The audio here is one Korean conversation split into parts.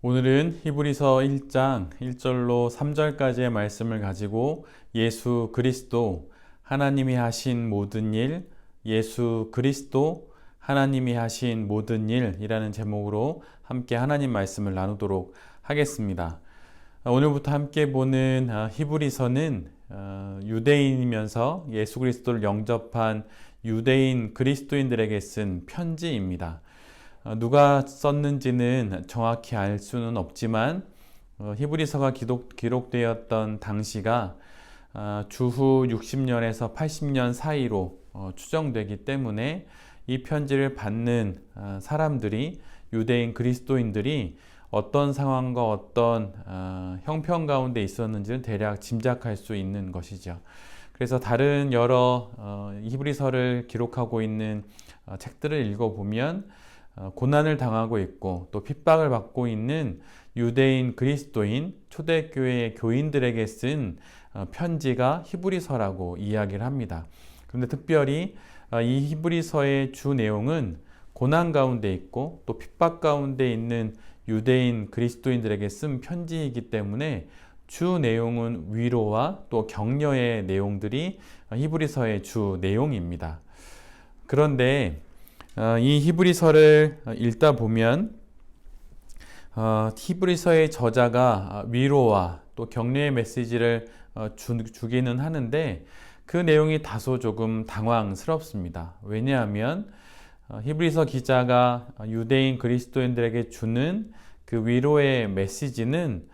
오늘은 히브리서 1장 1절로 3절까지의 말씀을 가지고 예수 그리스도 하나님이 하신 모든 일, 예수 그리스도 하나님이 하신 모든 일이라는 제목으로 함께 하나님 말씀을 나누도록 하겠습니다. 오늘부터 함께 보는 히브리서는 유대인이면서 예수 그리스도를 영접한 유대인 그리스도인들에게 쓴 편지입니다. 누가 썼는지는 정확히 알 수는 없지만 히브리서가 기록되었던 당시가 주후 60년에서 80년 사이로 추정되기 때문에 이 편지를 받는 사람들이 유대인 그리스도인들이 어떤 상황과 어떤 형편 가운데 있었는지는 대략 짐작할 수 있는 것이죠. 그래서 다른 여러 히브리서를 기록하고 있는 책들을 읽어보면 고난을 당하고 있고 또 핍박을 받고 있는 유대인 그리스도인 초대교회의 교인들에게 쓴 편지가 히브리서라고 이야기를 합니다. 그런데 특별히 이 히브리서의 주 내용은 고난 가운데 있고 또 핍박 가운데 있는 유대인 그리스도인들에게 쓴 편지이기 때문에 주 내용은 위로와 또 격려의 내용들이 히브리서의 주 내용입니다. 그런데 이 히브리서를 읽다 보면 히브리서의 저자가 위로와 또 격려의 메시지를 주기는 하는데 그 내용이 다소 조금 당황스럽습니다. 왜냐하면 히브리서 기자가 유대인 그리스도인들에게 주는 그 위로의 메시지는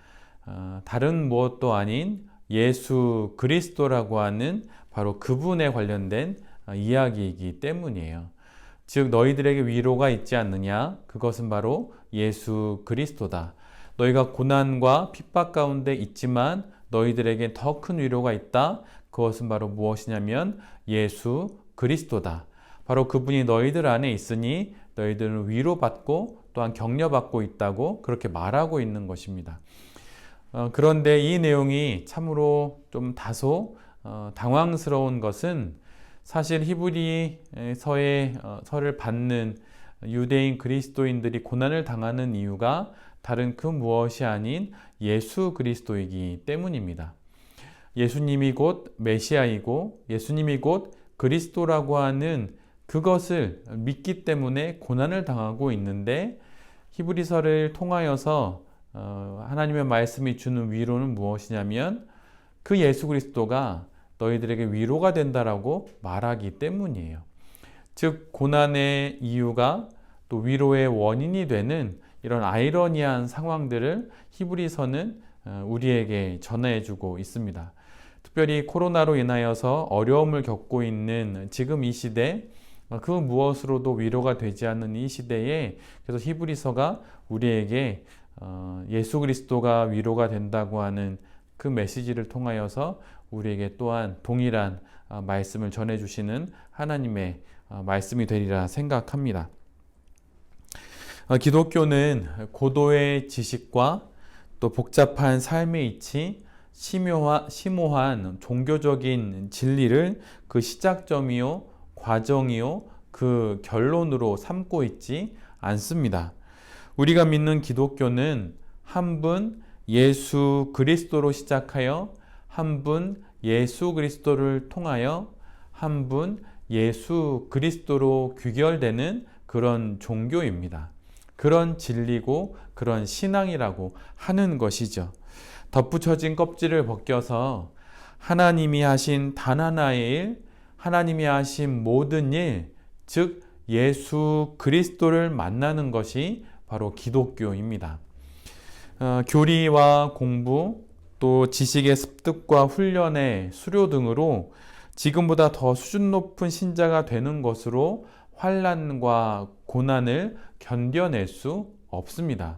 다른 무엇도 아닌 예수 그리스도라고 하는 바로 그분에 관련된 이야기이기 때문이에요. 즉 너희들에게 위로가 있지 않느냐? 그것은 바로 예수 그리스도다. 너희가 고난과 핍박 가운데 있지만 너희들에게 더 큰 위로가 있다. 그것은 바로 무엇이냐면 예수 그리스도다. 바로 그분이 너희들 안에 있으니 너희들은 위로받고 또한 격려받고 있다고 그렇게 말하고 있는 것입니다. 그런데 이 내용이 참으로 좀 다소 당황스러운 것은 사실 히브리서의 서를 받는 유대인 그리스도인들이 고난을 당하는 이유가 다른 그 무엇이 아닌 예수 그리스도이기 때문입니다. 예수님이 곧 메시아이고 예수님이 곧 그리스도라고 하는 그것을 믿기 때문에 고난을 당하고 있는데 히브리서를 통하여서 하나님의 말씀이 주는 위로는 무엇이냐면 그 예수 그리스도가 너희들에게 위로가 된다라고 말하기 때문이에요. 즉 고난의 이유가 또 위로의 원인이 되는 이런 아이러니한 상황들을 히브리서는 우리에게 전해주고 있습니다. 특별히 코로나로 인하여서 어려움을 겪고 있는 지금 이 시대, 그 무엇으로도 위로가 되지 않는 이 시대에 그래서 히브리서가 우리에게 예수 그리스도가 위로가 된다고 하는 그 메시지를 통하여서 우리에게 또한 동일한 말씀을 전해주시는 하나님의 말씀이 되리라 생각합니다. 기독교는 고도의 지식과 또 복잡한 삶의 이치, 심오한 종교적인 진리를 그 시작점이요, 과정이요, 그 결론으로 삼고 있지 않습니다. 우리가 믿는 기독교는 한 분 예수 그리스도로 시작하여 한 분 예수 그리스도를 통하여 한 분 예수 그리스도로 귀결되는 그런 종교입니다. 그런 진리고 그런 신앙이라고 하는 것이죠. 덧붙여진 껍질을 벗겨서 하나님이 하신 단 하나의 일, 하나님이 하신 모든 일, 즉 예수 그리스도를 만나는 것이 바로 기독교입니다. 교리와 공부, 또 지식의 습득과 훈련의 수료 등으로 지금보다 더 수준 높은 신자가 되는 것으로 환난과 고난을 견뎌낼 수 없습니다.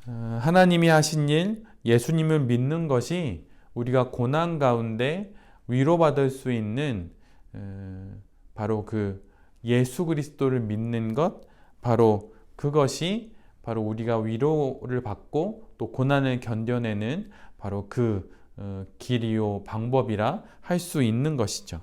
하나님이 하신 일, 예수님을 믿는 것이 우리가 고난 가운데 위로받을 수 있는 바로 그 예수 그리스도를 믿는 것, 바로 그것이 바로 우리가 위로를 받고 또 고난을 견뎌내는 바로 그 길이요 방법이라 할 수 있는 것이죠.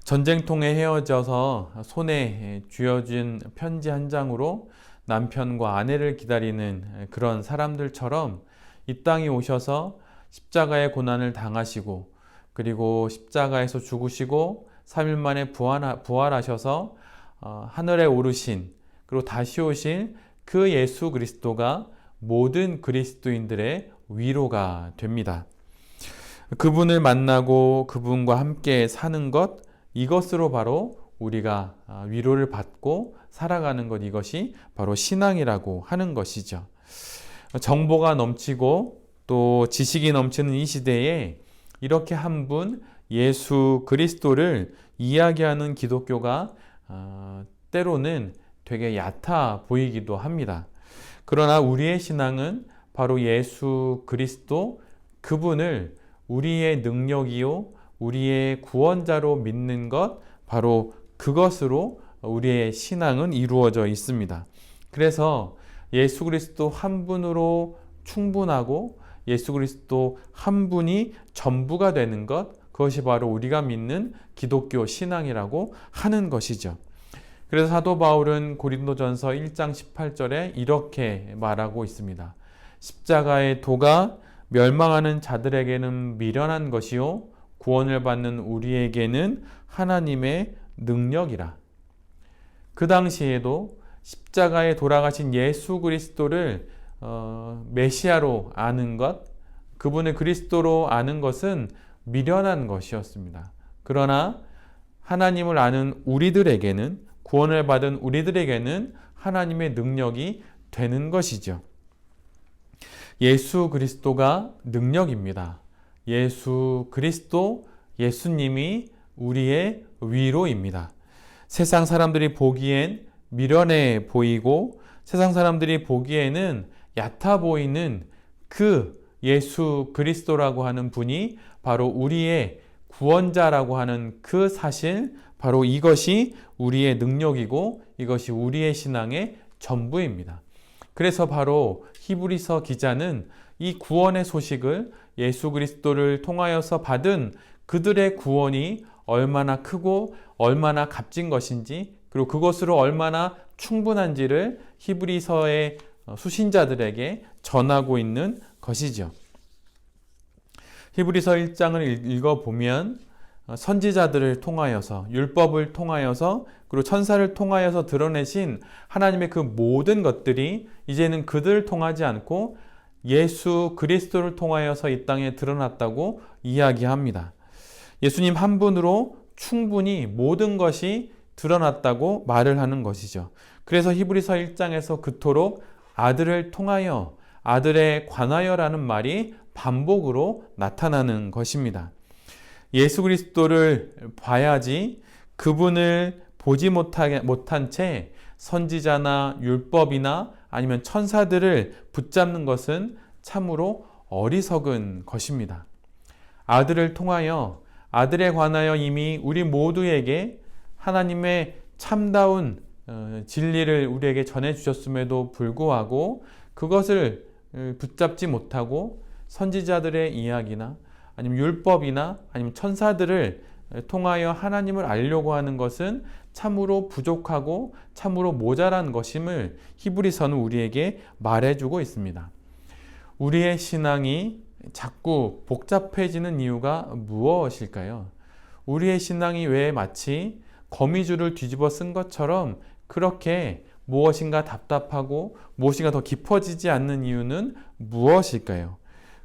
전쟁통에 헤어져서 손에 쥐어진 편지 한 장으로 남편과 아내를 기다리는 그런 사람들처럼 이 땅에 오셔서 십자가의 고난을 당하시고 그리고 십자가에서 죽으시고 3일 만에 부활하셔서 하늘에 오르신 그리고 다시 오실 그 예수 그리스도가 모든 그리스도인들의 위로가 됩니다. 그분을 만나고 그분과 함께 사는 것, 이것으로 바로 우리가 위로를 받고 살아가는 것, 이것이 바로 신앙이라고 하는 것이죠. 정보가 넘치고 또 지식이 넘치는 이 시대에 이렇게 한 분 예수 그리스도를 이야기하는 기독교가 때로는 되게 얕아 보이기도 합니다. 그러나 우리의 신앙은 바로 예수 그리스도 그분을 우리의 능력이요 우리의 구원자로 믿는 것, 바로 그것으로 우리의 신앙은 이루어져 있습니다. 그래서 예수 그리스도 한 분으로 충분하고 예수 그리스도 한 분이 전부가 되는 것, 그것이 바로 우리가 믿는 기독교 신앙이라고 하는 것이죠. 그래서 사도 바울은 고린도전서 1장 18절에 이렇게 말하고 있습니다. 십자가의 도가 멸망하는 자들에게는 미련한 것이요 구원을 받는 우리에게는 하나님의 능력이라. 그 당시에도 십자가에 돌아가신 예수 그리스도를 메시아로 아는 것, 그분을 그리스도로 아는 것은 미련한 것이었습니다. 그러나 하나님을 아는 우리들에게는, 구원을 받은 우리들에게는 하나님의 능력이 되는 것이죠. 예수 그리스도가 능력입니다. 예수 그리스도, 예수님이 우리의 위로입니다. 세상 사람들이 보기엔 미련해 보이고 세상 사람들이 보기에는 얕아 보이는 그 예수 그리스도라고 하는 분이 바로 우리의 구원자라고 하는 그 사실, 바로 이것이 우리의 능력이고 이것이 우리의 신앙의 전부입니다. 그래서 바로 히브리서 기자는 이 구원의 소식을 예수 그리스도를 통하여서 받은 그들의 구원이 얼마나 크고 얼마나 값진 것인지, 그리고 그것으로 얼마나 충분한지를 히브리서의 수신자들에게 전하고 있는 것이죠. 히브리서 1장을 읽어보면 선지자들을 통하여서, 율법을 통하여서, 그리고 천사를 통하여서 드러내신 하나님의 그 모든 것들이 이제는 그들을 통하지 않고 예수 그리스도를 통하여서 이 땅에 드러났다고 이야기합니다. 예수님 한 분으로 충분히 모든 것이 드러났다고 말을 하는 것이죠. 그래서 히브리서 1장에서 그토록 아들을 통하여, 아들에 관하여라는 말이 반복으로 나타나는 것입니다. 예수 그리스도를 봐야지 그분을 보지 못한 채 선지자나 율법이나 아니면 천사들을 붙잡는 것은 참으로 어리석은 것입니다. 아들을 통하여, 아들에 관하여 이미 우리 모두에게 하나님의 참다운 진리를 우리에게 전해주셨음에도 불구하고 그것을 붙잡지 못하고 선지자들의 이야기나 아니면 율법이나 아니면 천사들을 통하여 하나님을 알려고 하는 것은 참으로 부족하고 참으로 모자란 것임을 히브리서는 우리에게 말해주고 있습니다. 우리의 신앙이 자꾸 복잡해지는 이유가 무엇일까요? 우리의 신앙이 왜 마치 거미줄을 뒤집어 쓴 것처럼 그렇게 무엇인가 답답하고 무엇인가 더 깊어지지 않는 이유는 무엇일까요?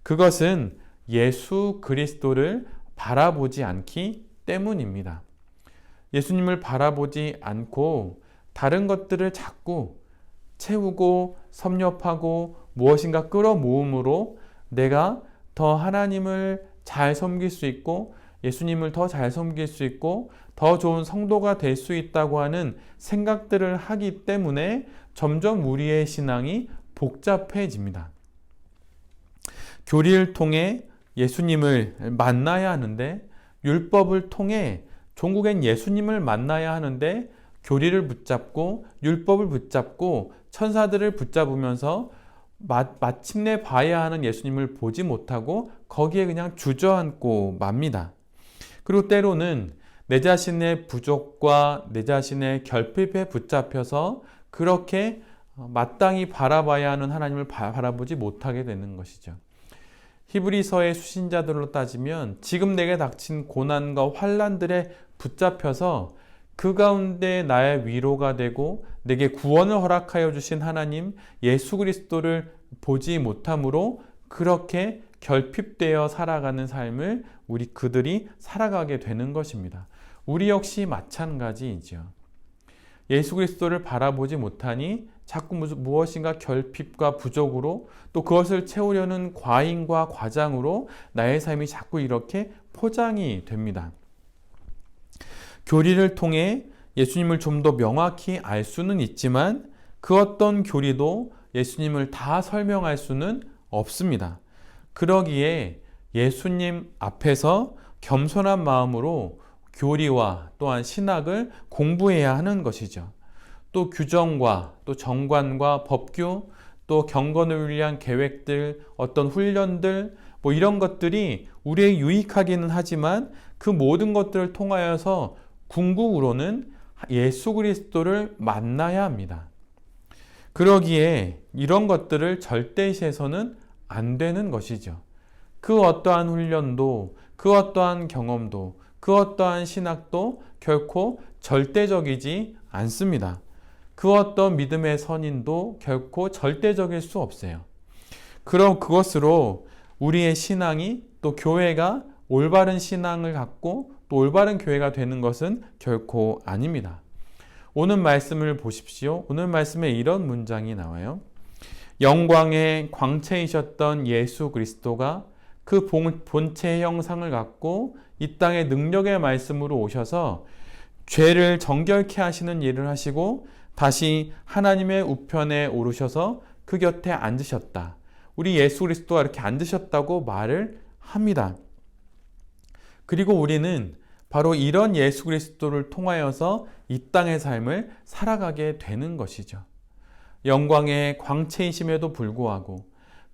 그것은 예수 그리스도를 바라보지 않기 때문입니다. 예수님을 바라보지 않고 다른 것들을 자꾸 채우고 섭렵하고 무엇인가 끌어모음으로 내가 더 하나님을 잘 섬길 수 있고 예수님을 더 잘 섬길 수 있고 더 좋은 성도가 될 수 있다고 하는 생각들을 하기 때문에 점점 우리의 신앙이 복잡해집니다. 교리를 통해 예수님을 만나야 하는데, 율법을 통해 종국엔 예수님을 만나야 하는데 교리를 붙잡고 율법을 붙잡고 천사들을 붙잡으면서 마침내 봐야 하는 예수님을 보지 못하고 거기에 그냥 주저앉고 맙니다. 그리고 때로는 내 자신의 부족과 내 자신의 결핍에 붙잡혀서 그렇게 마땅히 바라봐야 하는 하나님을 바라보지 못하게 되는 것이죠. 히브리서의 수신자들로 따지면 지금 내게 닥친 고난과 환난들에 붙잡혀서 그 가운데 나의 위로가 되고 내게 구원을 허락하여 주신 하나님 예수 그리스도를 보지 못함으로 그렇게 결핍되어 살아가는 삶을 그들이 살아가게 되는 것입니다. 우리 역시 마찬가지이죠. 예수 그리스도를 바라보지 못하니 자꾸 무엇인가 결핍과 부족으로 또 그것을 채우려는 과잉과 과장으로 나의 삶이 자꾸 이렇게 포장이 됩니다. 교리를 통해 예수님을 좀 더 명확히 알 수는 있지만 그 어떤 교리도 예수님을 다 설명할 수는 없습니다. 그러기에 예수님 앞에서 겸손한 마음으로 교리와 또한 신학을 공부해야 하는 것이죠. 또 규정과 또 정관과 법규 또 경건을 위한 계획들, 어떤 훈련들 이런 것들이 우리에게 유익하기는 하지만 그 모든 것들을 통하여서 궁극으로는 예수 그리스도를 만나야 합니다. 그러기에 이런 것들을 절대시해서는 안 되는 것이죠. 그 어떠한 훈련도, 그 어떠한 경험도, 그 어떠한 신학도 결코 절대적이지 않습니다. 그 어떤 믿음의 선인도 결코 절대적일 수 없어요. 그럼 그것으로 우리의 신앙이 또 교회가 올바른 신앙을 갖고 또 올바른 교회가 되는 것은 결코 아닙니다. 오늘 말씀을 보십시오. 오늘 말씀에 이런 문장이 나와요. 영광의 광채이셨던 예수 그리스도가 그 본체의 형상을 갖고 이 땅에 능력의 말씀으로 오셔서 죄를 정결케 하시는 일을 하시고 다시 하나님의 우편에 오르셔서 그 곁에 앉으셨다. 우리 예수 그리스도가 이렇게 앉으셨다고 말을 합니다. 그리고 우리는 바로 이런 예수 그리스도를 통하여서 이 땅의 삶을 살아가게 되는 것이죠. 영광의 광채이심에도 불구하고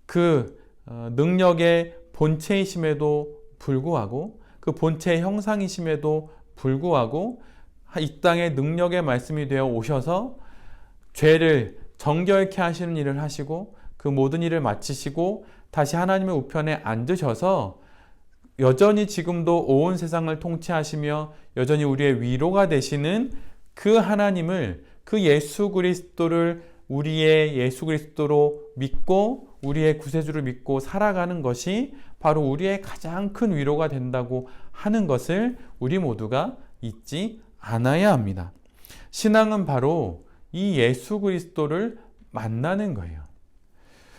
그 능력의 본체이심에도 불구하고 그 본체의 형상이심에도 불구하고 이 땅에 능력의 말씀이 되어 오셔서 죄를 정결케 하시는 일을 하시고 그 모든 일을 마치시고 다시 하나님의 우편에 앉으셔서 여전히 지금도 온 세상을 통치하시며 여전히 우리의 위로가 되시는 그 하나님을, 그 예수 그리스도를 우리의 예수 그리스도로 믿고 우리의 구세주를 믿고 살아가는 것이 바로 우리의 가장 큰 위로가 된다고 하는 것을 우리 모두가 잊지 않아야 합니다. 신앙은 바로 이 예수 그리스도를 만나는 거예요.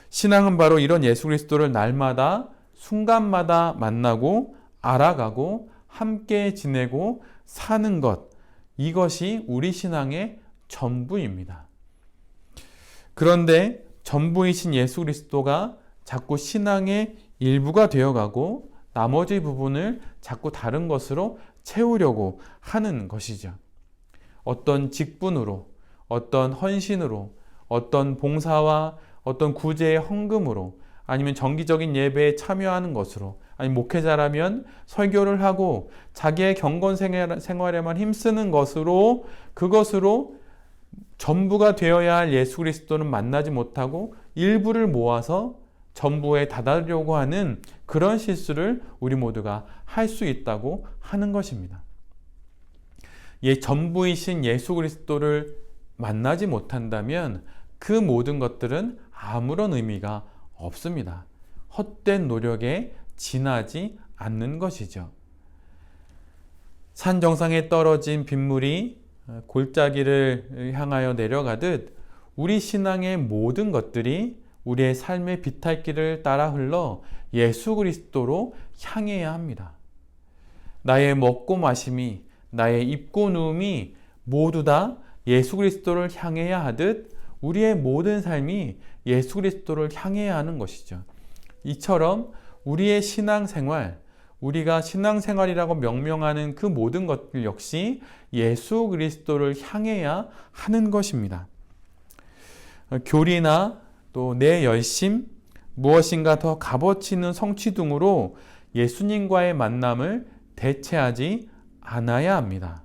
신앙은 바로 이런 예수 그리스도를 날마다 순간마다 만나고 알아가고 함께 지내고 사는 것, 이것이 우리 신앙의 전부입니다. 그런데 전부이신 예수 그리스도가 자꾸 신앙의 일부가 되어가고 나머지 부분을 자꾸 다른 것으로 채우려고 하는 것이죠. 어떤 직분으로, 어떤 헌신으로, 어떤 봉사와 어떤 구제의 헌금으로, 아니면 정기적인 예배에 참여하는 것으로, 아니면 목회자라면 설교를 하고 자기의 경건 생활에만 힘쓰는 것으로, 그것으로 전부가 되어야 할 예수 그리스도는 만나지 못하고 일부를 모아서 전부에 다다르려고 하는 그런 실수를 우리 모두가 할 수 있다고 하는 것입니다. 전부이신 예수 그리스도를 만나지 못한다면 그 모든 것들은 아무런 의미가 없습니다. 헛된 노력에 지나지 않는 것이죠. 산 정상에 떨어진 빗물이 골짜기를 향하여 내려가듯 우리 신앙의 모든 것들이 우리의 삶의 비탈길을 따라 흘러 예수 그리스도로 향해야 합니다. 나의 먹고 마심이, 나의 입고 누움이 모두 다 예수 그리스도를 향해야 하듯 우리의 모든 삶이 예수 그리스도를 향해야 하는 것이죠. 이처럼 우리의 신앙생활, 우리가 신앙생활이라고 명명하는 그 모든 것들 역시 예수 그리스도를 향해야 하는 것입니다. 교리나 또 내 열심, 무엇인가 더 값어치 있는 성취 등으로 예수님과의 만남을 대체하지 않아야 합니다.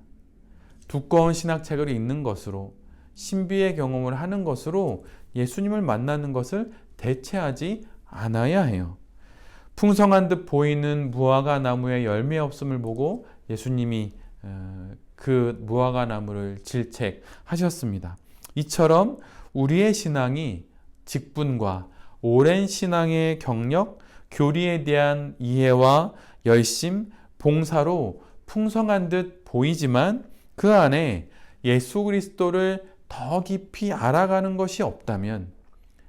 두꺼운 신학책을 읽는 것으로, 신비의 경험을 하는 것으로 예수님을 만나는 것을 대체하지 않아야 해요. 풍성한 듯 보이는 무화과 나무에 열매 없음을 보고 예수님이 그 무화과 나무를 질책하셨습니다. 이처럼 우리의 신앙이 직분과 오랜 신앙의 경력, 교리에 대한 이해와 열심, 봉사로 풍성한 듯 보이지만 그 안에 예수 그리스도를 더 깊이 알아가는 것이 없다면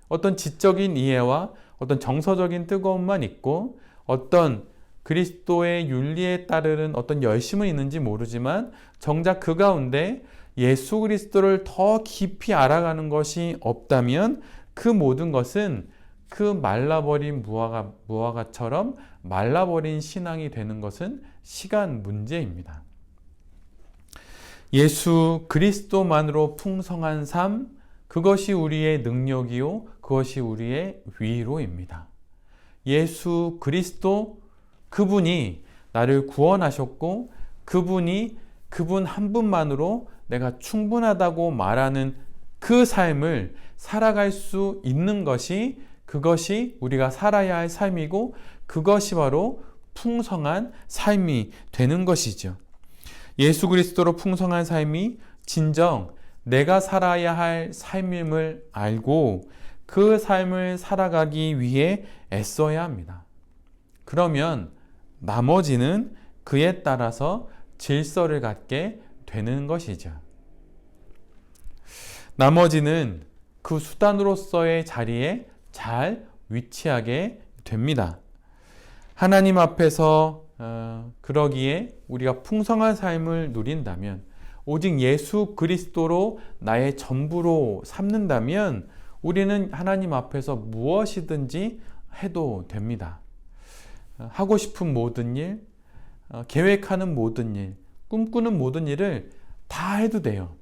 어떤 지적인 이해와 어떤 정서적인 뜨거움만 있고 어떤 그리스도의 윤리에 따르는 어떤 열심은 있는지 모르지만 정작 그 가운데 예수 그리스도를 더 깊이 알아가는 것이 없다면 그 모든 것은 그 말라버린 무화과처럼 말라버린 신앙이 되는 것은 시간 문제입니다. 예수 그리스도만으로 풍성한 삶, 그것이 우리의 능력이요, 그것이 우리의 위로입니다. 예수 그리스도, 그분이 나를 구원하셨고 그분 한 분만으로 내가 충분하다고 말하는 그 삶을 살아갈 수 있는 것이, 그것이 우리가 살아야 할 삶이고 그것이 바로 풍성한 삶이 되는 것이죠. 예수 그리스도로 풍성한 삶이 진정 내가 살아야 할 삶임을 알고 그 삶을 살아가기 위해 애써야 합니다. 그러면 나머지는 그에 따라서 질서를 갖게 되는 것이죠. 나머지는 그 수단으로서의 자리에 잘 위치하게 됩니다. 하나님 앞에서 그러기에 우리가 풍성한 삶을 누린다면, 오직 예수 그리스도로 나의 전부로 삼는다면 우리는 하나님 앞에서 무엇이든지 해도 됩니다. 하고 싶은 모든 일, 계획하는 모든 일, 꿈꾸는 모든 일을 다 해도 돼요.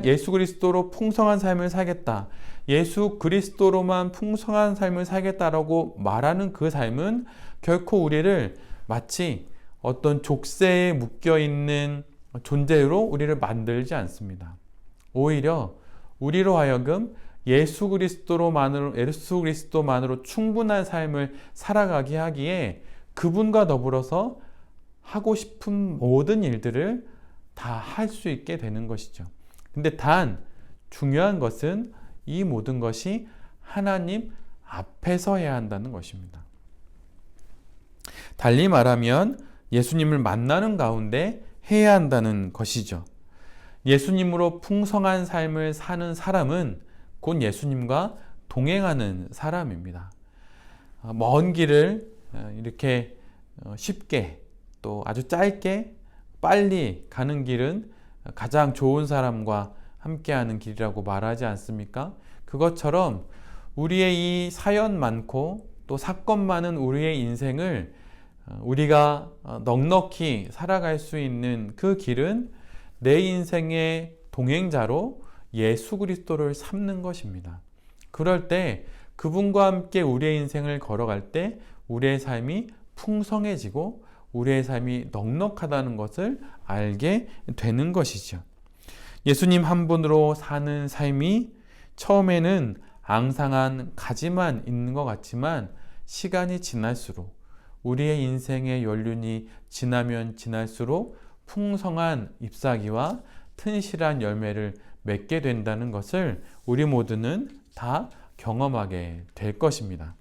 예수 그리스도로 풍성한 삶을 살겠다, 예수 그리스도로만 풍성한 삶을 살겠다라고 말하는 그 삶은 결코 우리를 마치 어떤 족쇄에 묶여있는 존재로 우리를 만들지 않습니다. 오히려 우리로 하여금 예수 그리스도만으로 충분한 삶을 살아가게 하기에 그분과 더불어서 하고 싶은 모든 일들을 다 할 수 있게 되는 것이죠. 근데 단 중요한 것은 이 모든 것이 하나님 앞에서 해야 한다는 것입니다. 달리 말하면 예수님을 만나는 가운데 해야 한다는 것이죠. 예수님으로 풍성한 삶을 사는 사람은 곧 예수님과 동행하는 사람입니다. 먼 길을 이렇게 쉽게 또 아주 짧게 빨리 가는 길은 가장 좋은 사람과 함께하는 길이라고 말하지 않습니까? 그것처럼 우리의 이 사연 많고 또 사건 많은 우리의 인생을 우리가 넉넉히 살아갈 수 있는 그 길은 내 인생의 동행자로 예수 그리스도를 삼는 것입니다. 그럴 때 그분과 함께 우리의 인생을 걸어갈 때 우리의 삶이 풍성해지고 우리의 삶이 넉넉하다는 것을 알게 되는 것이죠. 예수님 한 분으로 사는 삶이 처음에는 앙상한 가지만 있는 것 같지만 시간이 지날수록, 우리의 인생의 연륜이 지나면 지날수록 풍성한 잎사귀와 튼실한 열매를 맺게 된다는 것을 우리 모두는 다 경험하게 될 것입니다.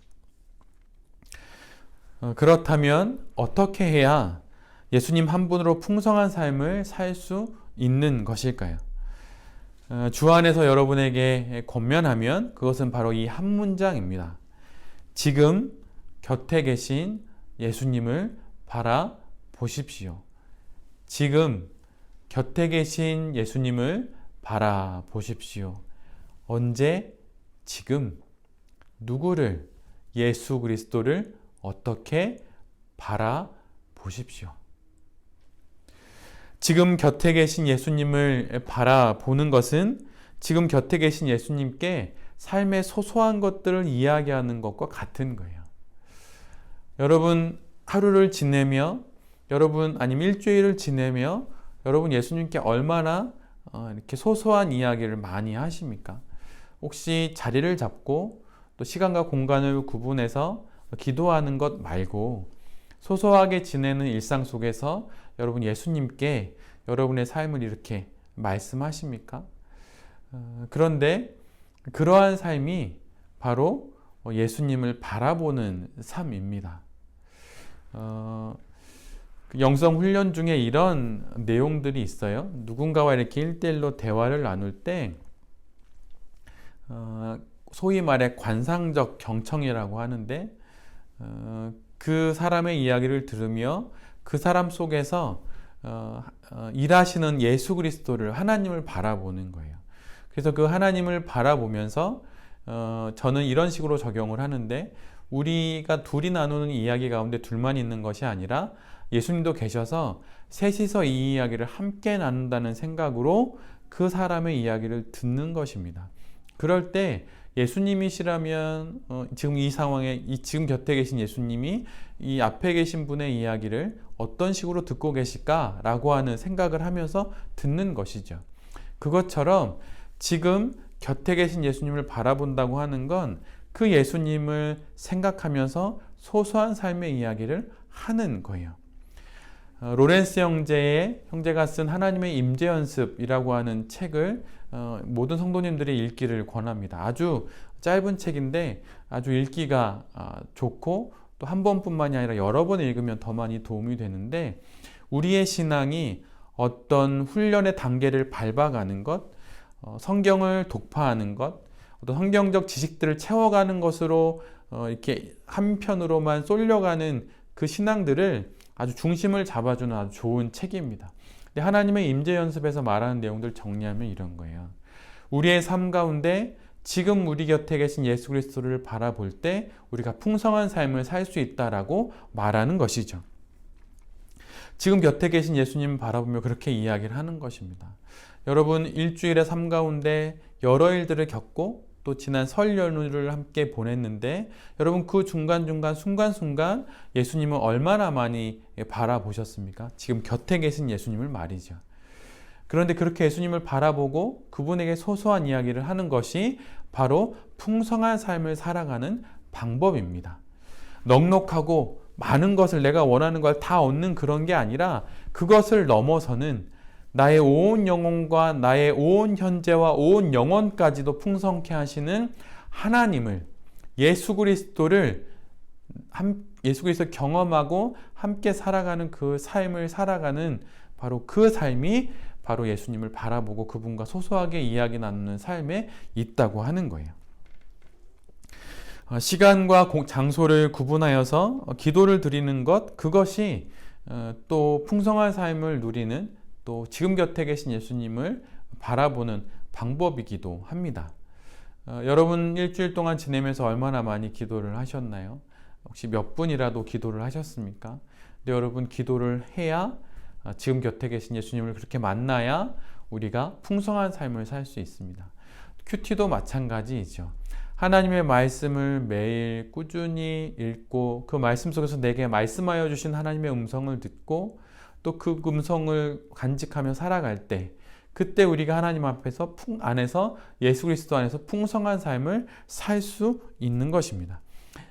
그렇다면 어떻게 해야 예수님 한 분으로 풍성한 삶을 살 수 있는 것일까요? 주 안에서 여러분에게 권면하면 그것은 바로 이 한 문장입니다. 지금 곁에 계신 예수님을 바라보십시오. 지금 곁에 계신 예수님을 바라보십시오. 언제? 지금. 누구를? 예수 그리스도를 어떻게 바라보십시오. 지금 곁에 계신 예수님을 바라보는 것은 지금 곁에 계신 예수님께 삶의 소소한 것들을 이야기하는 것과 같은 거예요. 여러분 하루를 지내며, 아니면 일주일을 지내며 여러분 예수님께 얼마나 이렇게 소소한 이야기를 많이 하십니까? 혹시 자리를 잡고 또 시간과 공간을 구분해서 기도하는 것 말고 소소하게 지내는 일상 속에서 여러분 예수님께 여러분의 삶을 이렇게 말씀하십니까? 그런데 그러한 삶이 바로 예수님을 바라보는 삶입니다. 영성 훈련 중에 이런 내용들이 있어요. 누군가와 이렇게 1대1로 대화를 나눌 때 소위 말해 관상적 경청이라고 하는데 그 사람의 이야기를 들으며 그 사람 속에서 일하시는 예수 그리스도를 하나님을 바라보는 거예요. 그래서 그 하나님을 바라보면서 저는 이런 식으로 적용을 하는데 우리가 둘이 나누는 이야기 가운데 둘만 있는 것이 아니라 예수님도 계셔서 셋이서 이 이야기를 함께 나눈다는 생각으로 그 사람의 이야기를 듣는 것입니다. 그럴 때 예수님이시라면 지금 이 상황에 지금 곁에 계신 예수님이 이 앞에 계신 분의 이야기를 어떤 식으로 듣고 계실까라고 하는 생각을 하면서 듣는 것이죠. 그것처럼 지금 곁에 계신 예수님을 바라본다고 하는 건 그 예수님을 생각하면서 소소한 삶의 이야기를 하는 거예요. 로렌스 형제가 쓴 하나님의 임재 연습이라고 하는 책을 모든 성도님들이 읽기를 권합니다. 아주 짧은 책인데 아주 읽기가 좋고 또 한 번뿐만이 아니라 여러 번 읽으면 더 많이 도움이 되는데 우리의 신앙이 어떤 훈련의 단계를 밟아가는 것, 성경을 독파하는 것, 어떤 성경적 지식들을 채워가는 것으로 이렇게 한편으로만 쏠려가는 그 신앙들을 아주 중심을 잡아주는 아주 좋은 책입니다. 근데 하나님의 임재 연습에서 말하는 내용들 정리하면 이런 거예요. 우리의 삶 가운데 지금 우리 곁에 계신 예수 그리스도를 바라볼 때 우리가 풍성한 삶을 살 수 있다라고 말하는 것이죠. 지금 곁에 계신 예수님을 바라보며 그렇게 이야기를 하는 것입니다. 여러분 일주일의 삶 가운데 여러 일들을 겪고 또 지난 설 연휴를 함께 보냈는데 여러분 그 중간중간 순간순간 예수님을 얼마나 많이 바라보셨습니까? 지금 곁에 계신 예수님을 말이죠. 그런데 그렇게 예수님을 바라보고 그분에게 소소한 이야기를 하는 것이 바로 풍성한 삶을 살아가는 방법입니다. 넉넉하고 많은 것을 내가 원하는 걸 다 얻는 그런 게 아니라 그것을 넘어서는 나의 온 영혼과 나의 온 현재와 온 영혼까지도 풍성케 하시는 하나님을 예수 그리스도 경험하고 함께 살아가는 그 삶을 살아가는 바로 그 삶이 바로 예수님을 바라보고 그분과 소소하게 이야기 나누는 삶에 있다고 하는 거예요. 시간과 장소를 구분하여서 기도를 드리는 것, 그것이 또 풍성한 삶을 누리는 또 지금 곁에 계신 예수님을 바라보는 방법이기도 합니다. 여러분 일주일 동안 지내면서 얼마나 많이 기도를 하셨나요? 혹시 몇 분이라도 기도를 하셨습니까? 근데 여러분 기도를 해야 지금 곁에 계신 예수님을 그렇게 만나야 우리가 풍성한 삶을 살 수 있습니다. 큐티도 마찬가지이죠. 하나님의 말씀을 매일 꾸준히 읽고 그 말씀 속에서 내게 말씀하여 주신 하나님의 음성을 듣고 또 그 음성을 간직하며 살아갈 때 그때 우리가 하나님 안에서 예수 그리스도 안에서 풍성한 삶을 살 수 있는 것입니다.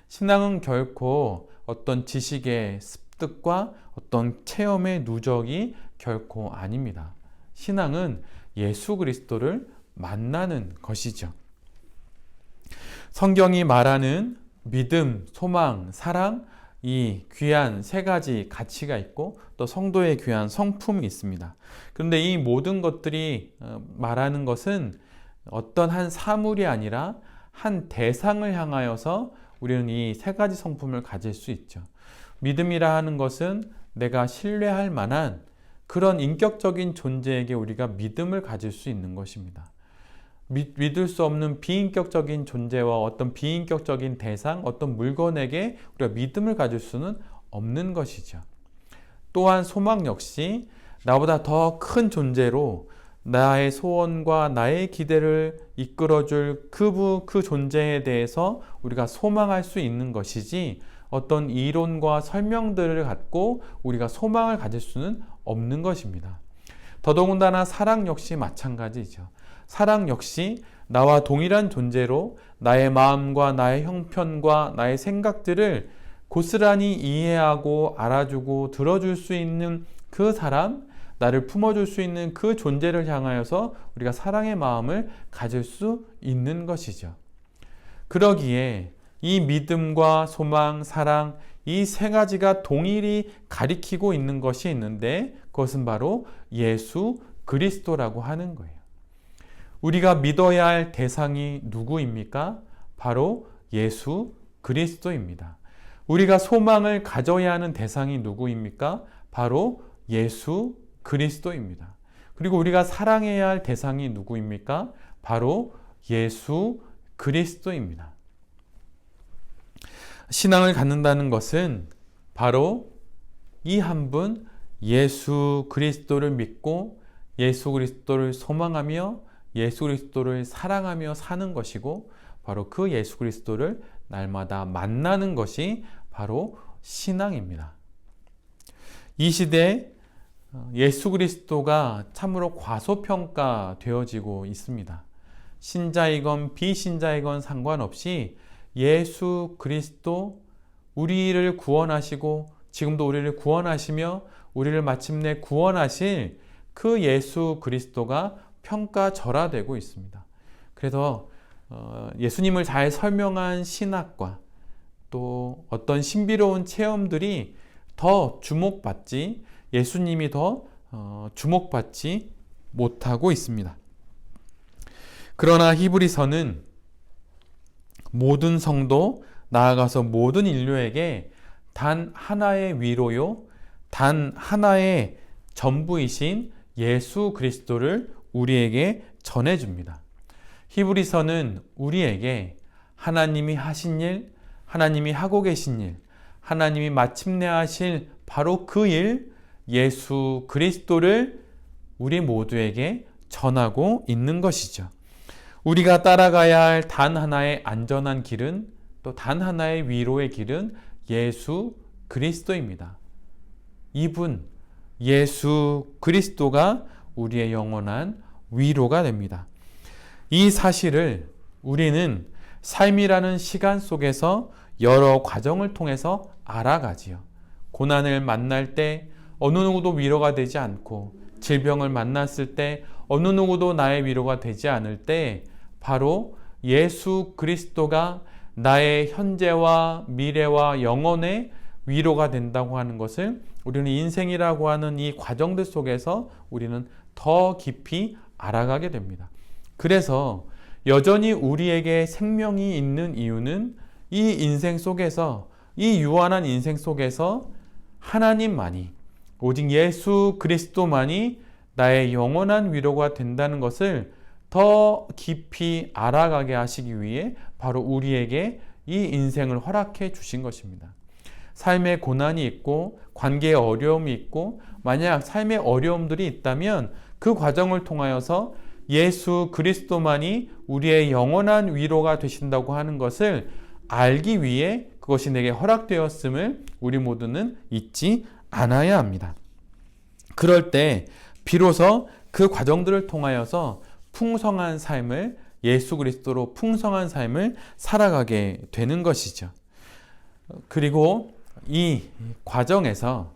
신앙은 결코 어떤 지식의 습득과 어떤 체험의 누적이 결코 아닙니다. 신앙은 예수 그리스도를 만나는 것이죠. 성경이 말하는 믿음, 소망, 사랑, 이 귀한 세 가지 가치가 있고 또 성도의 귀한 성품이 있습니다. 그런데 이 모든 것들이 말하는 것은 어떤 한 사물이 아니라 한 대상을 향하여서 우리는 이 세 가지 성품을 가질 수 있죠. 믿음이라 하는 것은 내가 신뢰할 만한 그런 인격적인 존재에게 우리가 믿음을 가질 수 있는 것입니다. 믿을 수 없는 비인격적인 존재와 어떤 비인격적인 대상, 어떤 물건에게 우리가 믿음을 가질 수는 없는 것이죠. 또한 소망 역시 나보다 더 큰 존재로 나의 소원과 나의 기대를 이끌어줄 그 존재에 대해서 우리가 소망할 수 있는 것이지 어떤 이론과 설명들을 갖고 우리가 소망을 가질 수는 없는 것입니다. 더더군다나 사랑 역시 마찬가지죠. 사랑 역시 나와 동일한 존재로 나의 마음과 나의 형편과 나의 생각들을 고스란히 이해하고 알아주고 들어줄 수 있는 그 사람, 나를 품어줄 수 있는 그 존재를 향하여서 우리가 사랑의 마음을 가질 수 있는 것이죠. 그러기에 이 믿음과 소망, 사랑, 이 세 가지가 동일히 가리키고 있는 것이 있는데 그것은 바로 예수 그리스도라고 하는 거예요. 우리가 믿어야 할 대상이 누구입니까? 바로 예수 그리스도입니다. 우리가 소망을 가져야 하는 대상이 누구입니까? 바로 예수 그리스도입니다. 그리고 우리가 사랑해야 할 대상이 누구입니까? 바로 예수 그리스도입니다. 신앙을 갖는다는 것은 바로 이 한 분 예수 그리스도를 믿고 예수 그리스도를 소망하며 예수 그리스도를 사랑하며 사는 것이고 바로 그 예수 그리스도를 날마다 만나는 것이 바로 신앙입니다. 이 시대에 예수 그리스도가 참으로 과소평가되어지고 있습니다. 신자이건 비신자이건 상관없이 예수 그리스도 우리를 구원하시고 지금도 우리를 구원하시며 우리를 마침내 구원하실 그 예수 그리스도가 평가절하되고 있습니다. 그래서 예수님을 잘 설명한 신학과 또 어떤 신비로운 체험들이 더 주목받지 예수님이 더 주목받지 못하고 있습니다. 그러나 히브리서는 모든 성도 나아가서 모든 인류에게 단 하나의 위로요, 단 하나의 전부이신 예수 그리스도를 우리에게 전해줍니다. 히브리서는 우리에게 하나님이 하신 일, 하나님이 하고 계신 일, 하나님이 마침내 하실 바로 그 일, 예수 그리스도를 우리 모두에게 전하고 있는 것이죠. 우리가 따라가야 할 단 하나의 안전한 길은 또 단 하나의 위로의 길은 예수 그리스도입니다. 이분 예수 그리스도가 우리의 영원한 위로가 됩니다. 이 사실을 우리는 삶이라는 시간 속에서 여러 과정을 통해서 알아가지요. 고난을 만날 때 어느 누구도 위로가 되지 않고 질병을 만났을 때 어느 누구도 나의 위로가 되지 않을 때 바로 예수 그리스도가 나의 현재와 미래와 영혼의 위로가 된다고 하는 것을 우리는 인생이라고 하는 이 과정들 속에서 우리는 더 깊이 알아가게 됩니다. 그래서 여전히 우리에게 생명이 있는 이유는 이 인생 속에서 이 유한한 인생 속에서 하나님만이 오직 예수 그리스도만이 나의 영원한 위로가 된다는 것을 더 깊이 알아가게 하시기 위해 바로 우리에게 이 인생을 허락해 주신 것입니다. 삶에 고난이 있고 관계에 어려움이 있고 만약 삶에 어려움들이 있다면 그 과정을 통하여서 예수 그리스도만이 우리의 영원한 위로가 되신다고 하는 것을 알기 위해 그것이 내게 허락되었음을 우리 모두는 잊지 않아야 합니다. 그럴 때 비로소 그 과정들을 통하여서 풍성한 삶을 예수 그리스도로 풍성한 삶을 살아가게 되는 것이죠. 그리고 이 과정에서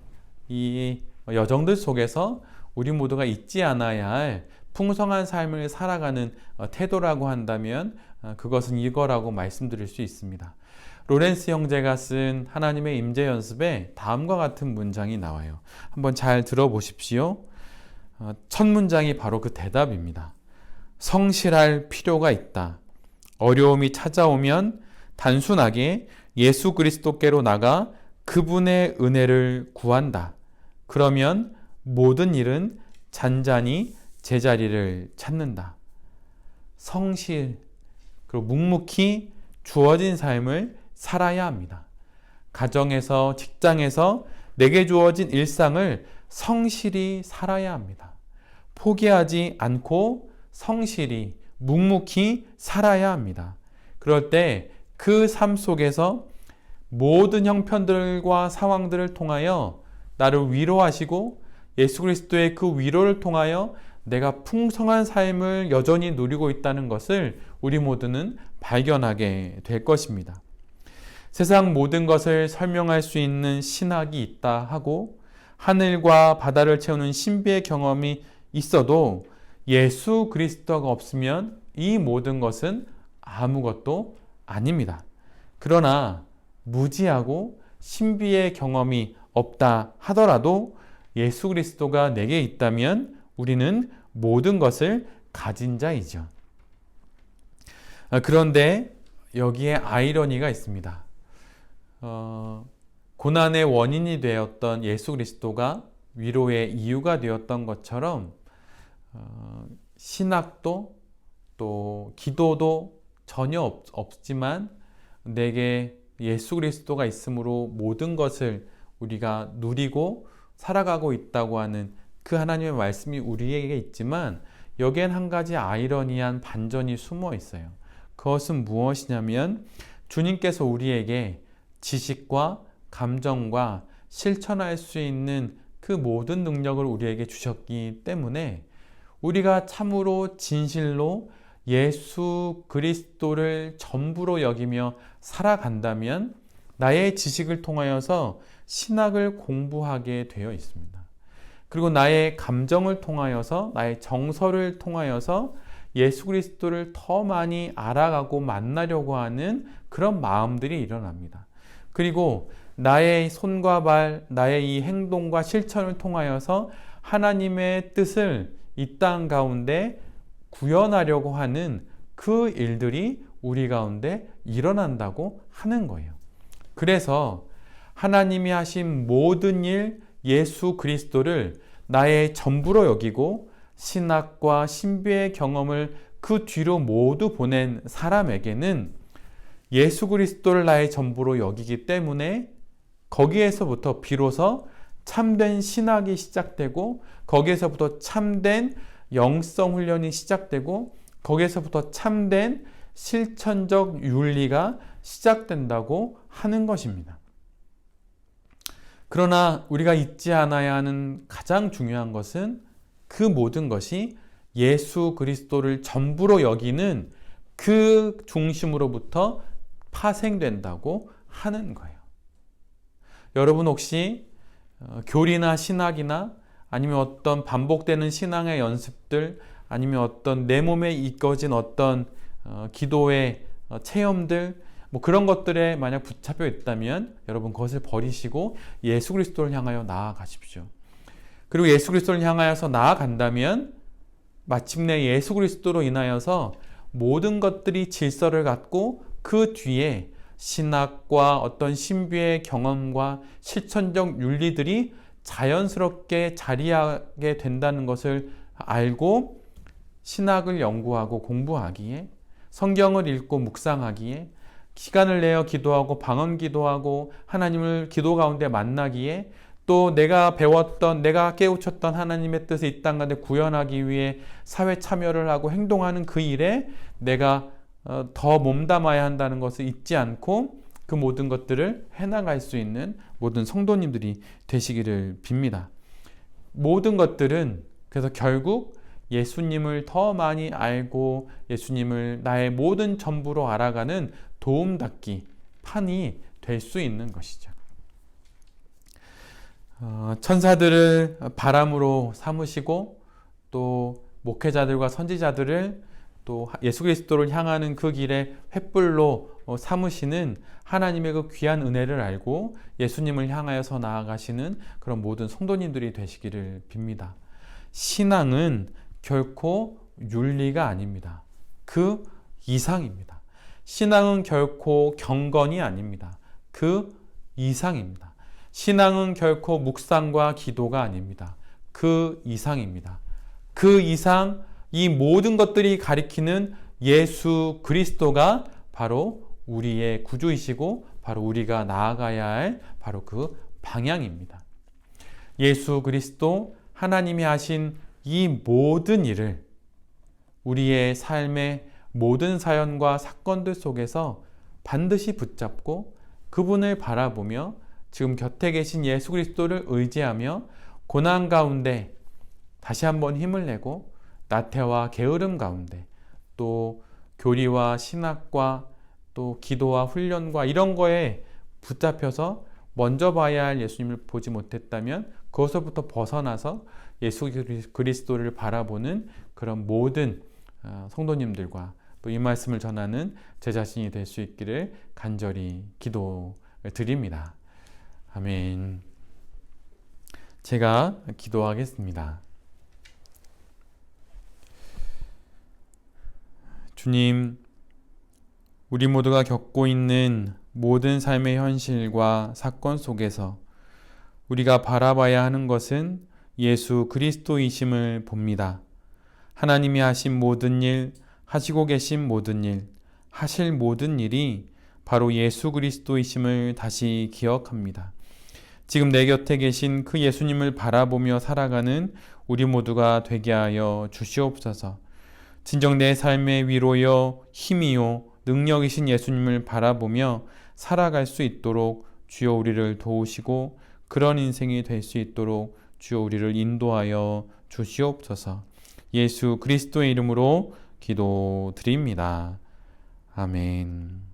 이 여정들 속에서 우리 모두가 잊지 않아야 할 풍성한 삶을 살아가는 태도라고 한다면 그것은 이거라고 말씀드릴 수 있습니다. 로렌스 형제가 쓴 하나님의 임재 연습에 다음과 같은 문장이 나와요. 한번 잘 들어보십시오. 첫 문장이 바로 그 대답입니다. 성실할 필요가 있다. 어려움이 찾아오면 단순하게 예수 그리스도께로 나가 그분의 은혜를 구한다. 그러면 모든 일은 잔잔히 제자리를 찾는다. 성실, 그리고 묵묵히 주어진 삶을 살아야 합니다. 가정에서, 직장에서 내게 주어진 일상을 성실히 살아야 합니다. 포기하지 않고 성실히, 묵묵히 살아야 합니다. 그럴 때 그 삶 속에서 모든 형편들과 상황들을 통하여 나를 위로하시고 예수 그리스도의 그 위로를 통하여 내가 풍성한 삶을 여전히 누리고 있다는 것을 우리 모두는 발견하게 될 것입니다. 세상 모든 것을 설명할 수 있는 신학이 있다 하고 하늘과 바다를 채우는 신비의 경험이 있어도 예수 그리스도가 없으면 이 모든 것은 아무것도 아닙니다. 그러나 무지하고 신비의 경험이 없다 하더라도 예수 그리스도가 내게 있다면 우리는 모든 것을 가진 자이죠. 그런데 여기에 아이러니가 있습니다. 고난의 원인이 되었던 예수 그리스도가 위로의 이유가 되었던 것처럼 신학도 또 기도도 전혀 없지만 내게 예수 그리스도가 있으므로 모든 것을 우리가 누리고 살아가고 있다고 하는 그 하나님의 말씀이 우리에게 있지만 여기엔 한 가지 아이러니한 반전이 숨어 있어요. 그것은 무엇이냐면 주님께서 우리에게 지식과 감정과 실천할 수 있는 그 모든 능력을 우리에게 주셨기 때문에 우리가 참으로 진실로 예수 그리스도를 전부로 여기며 살아간다면 나의 지식을 통하여서 신학을 공부하게 되어 있습니다. 그리고 나의 감정을 통하여서 나의 정서를 통하여서 예수 그리스도를 더 많이 알아가고 만나려고 하는 그런 마음들이 일어납니다. 그리고 나의 손과 발, 나의 이 행동과 실천을 통하여서 하나님의 뜻을 이 땅 가운데 구현하려고 하는 그 일들이 우리 가운데 일어난다고 하는 거예요. 그래서 하나님이 하신 모든 일, 예수 그리스도를 나의 전부로 여기고 신학과 신비의 경험을 그 뒤로 모두 보낸 사람에게는 예수 그리스도를 나의 전부로 여기기 때문에 거기에서부터 비로소 참된 신학이 시작되고 거기에서부터 참된 영성 훈련이 시작되고 거기에서부터 참된 실천적 윤리가 시작된다고 하는 것입니다. 그러나 우리가 잊지 않아야 하는 가장 중요한 것은 그 모든 것이 예수 그리스도를 전부로 여기는 그 중심으로부터 파생된다고 하는 거예요. 여러분 혹시 교리나 신학이나 아니면 어떤 반복되는 신앙의 연습들 아니면 어떤 내 몸에 이어진 어떤 기도의 체험들 뭐 그런 것들에 만약 붙잡혀 있다면 여러분 그것을 버리시고 예수 그리스도를 향하여 나아가십시오. 그리고 예수 그리스도를 향하여서 나아간다면 마침내 예수 그리스도로 인하여서 모든 것들이 질서를 갖고 그 뒤에 신학과 어떤 신비의 경험과 실천적 윤리들이 자연스럽게 자리하게 된다는 것을 알고 신학을 연구하고 공부하기에 성경을 읽고 묵상하기에 시간을 내어 기도하고 방언 기도하고 하나님을 기도 가운데 만나기에 또 내가 배웠던 내가 깨우쳤던 하나님의 뜻을 이 땅 가운데 구현하기 위해 사회 참여를 하고 행동하는 그 일에 내가 더 몸담아야 한다는 것을 잊지 않고 그 모든 것들을 해나갈 수 있는 모든 성도님들이 되시기를 빕니다. 모든 것들은 그래서 결국 예수님을 더 많이 알고 예수님을 나의 모든 전부로 알아가는 도움닫기 판이 될 수 있는 것이죠. 천사들을 바람으로 삼으시고 또 목회자들과 선지자들을 또 예수 그리스도를 향하는 그 길에 횃불로 삼으시는 하나님의 그 귀한 은혜를 알고 예수님을 향하여서 나아가시는 그런 모든 성도님들이 되시기를 빕니다. 신앙은 결코 윤리가 아닙니다. 그 이상입니다. 신앙은 결코 경건이 아닙니다. 그 이상입니다. 신앙은 결코 묵상과 기도가 아닙니다. 그 이상입니다. 그 이상 이 모든 것들이 가리키는 예수 그리스도가 바로 우리의 구주이시고 바로 우리가 나아가야 할 바로 그 방향입니다. 예수 그리스도 하나님이 하신 이 모든 일을 우리의 삶의 모든 사연과 사건들 속에서 반드시 붙잡고 그분을 바라보며 지금 곁에 계신 예수 그리스도를 의지하며 고난 가운데 다시 한번 힘을 내고 나태와 게으름 가운데 또 교리와 신학과 또 기도와 훈련과 이런 거에 붙잡혀서 먼저 봐야 할 예수님을 보지 못했다면 그것으로부터 벗어나서 예수 그리스도를 바라보는 그런 모든 성도님들과 또 이 말씀을 전하는 제 자신이 될 수 있기를 간절히 기도드립니다. 아멘. 제가 기도하겠습니다. 주님, 우리 모두가 겪고 있는 모든 삶의 현실과 사건 속에서 우리가 바라봐야 하는 것은 예수 그리스도이심을 봅니다. 하나님이 하신 모든 일, 하시고 계신 모든 일, 하실 모든 일이 바로 예수 그리스도이심을 다시 기억합니다. 지금 내 곁에 계신 그 예수님을 바라보며 살아가는 우리 모두가 되게 하여 주시옵소서. 진정 내 삶의 위로여 힘이요 능력이신 예수님을 바라보며 살아갈 수 있도록 주여 우리를 도우시고 그런 인생이 될 수 있도록 주여 우리를 인도하여 주시옵소서. 예수 그리스도의 이름으로 기도드립니다. 아멘.